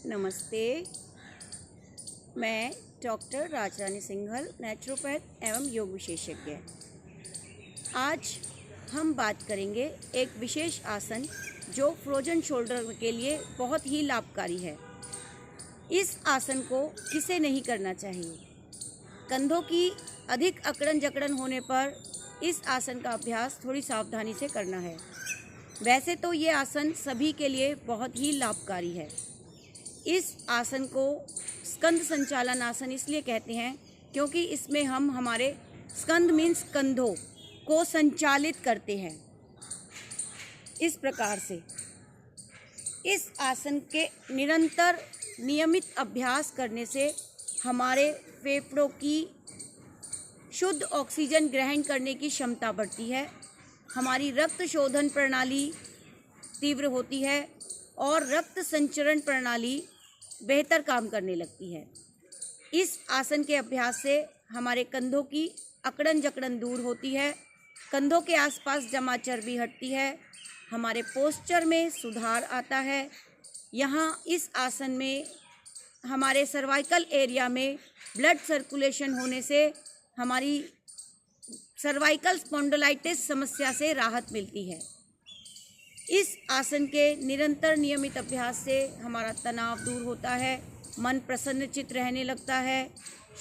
नमस्ते। मैं डॉक्टर राजरानी सिंघल, नेचुरोपैथ एवं योग विशेषज्ञ। आज हम बात करेंगे एक विशेष आसन जो फ्रोजन शोल्डर के लिए बहुत ही लाभकारी है। इस आसन को किसे नहीं करना चाहिए। कंधों की अधिक अकड़न जकड़न होने पर इस आसन का अभ्यास थोड़ी सावधानी से करना है। वैसे तो ये आसन सभी के लिए बहुत ही लाभकारी है। इस आसन को स्कंद संचालन आसन इसलिए कहते हैं क्योंकि इसमें हम हमारे स्कंद मीन्स कंधों को संचालित करते हैं। इस प्रकार से इस आसन के निरंतर नियमित अभ्यास करने से हमारे फेफड़ों की शुद्ध ऑक्सीजन ग्रहण करने की क्षमता बढ़ती है, हमारी रक्त शोधन प्रणाली तीव्र होती है और रक्त संचरण प्रणाली बेहतर काम करने लगती है। इस आसन के अभ्यास से हमारे कंधों की अकड़न जकड़न दूर होती है, कंधों के आसपास जमा चर्बी हटती है, हमारे पोस्चर में सुधार आता है। यहाँ इस आसन में हमारे सर्वाइकल एरिया में ब्लड सर्कुलेशन होने से हमारी सर्वाइकल स्पॉन्डिलाइटिस समस्या से राहत मिलती है। इस आसन के निरंतर नियमित अभ्यास से हमारा तनाव दूर होता है, मन प्रसन्नचित्त रहने लगता है,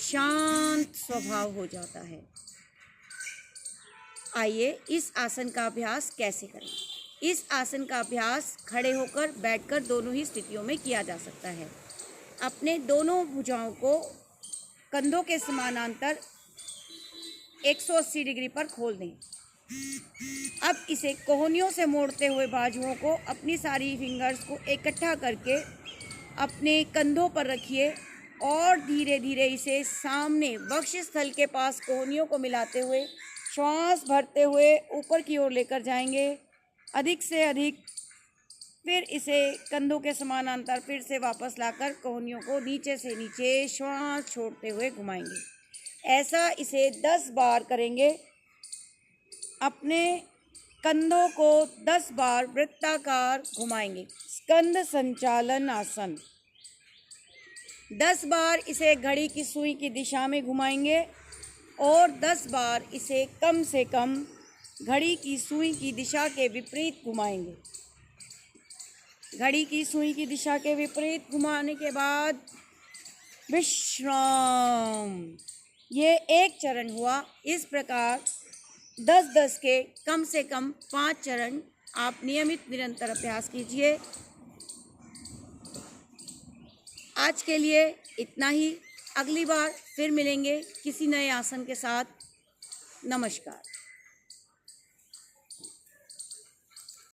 शांत स्वभाव हो जाता है। आइए इस आसन का अभ्यास कैसे करें। इस आसन का अभ्यास खड़े होकर बैठकर दोनों ही स्थितियों में किया जा सकता है। अपने दोनों भुजाओं को कंधों के समानांतर 180 डिग्री पर खोल दें। अब इसे कोहनियों से मोड़ते हुए बाजुओं को अपनी सारी फिंगर्स को इकट्ठा करके अपने कंधों पर रखिए और धीरे धीरे इसे सामने वक्षस्थल के पास कोहनियों को मिलाते हुए श्वास भरते हुए ऊपर की ओर लेकर जाएंगे अधिक से अधिक। फिर इसे कंधों के समानांतर फिर से वापस लाकर कोहनियों को नीचे से नीचे श्वास छोड़ते हुए घुमाएंगे। ऐसा इसे 10 बार करेंगे। अपने कंधों को 10 बार वृत्ताकार घुमाएंगे। स्कंद संचालन आसन। 10 बार इसे घड़ी की सुई की दिशा में घुमाएंगे और 10 बार इसे कम से कम घड़ी की सुई की दिशा के विपरीत घुमाएंगे। घड़ी की सुई की दिशा के विपरीत घुमाने के बाद विश्राम। ये एक चरण हुआ। इस प्रकार 10-10 के कम से कम 5 चरण आप नियमित निरंतर अभ्यास कीजिए। आज के लिए इतना ही। अगली बार फिर मिलेंगे किसी नए आसन के साथ। नमस्कार।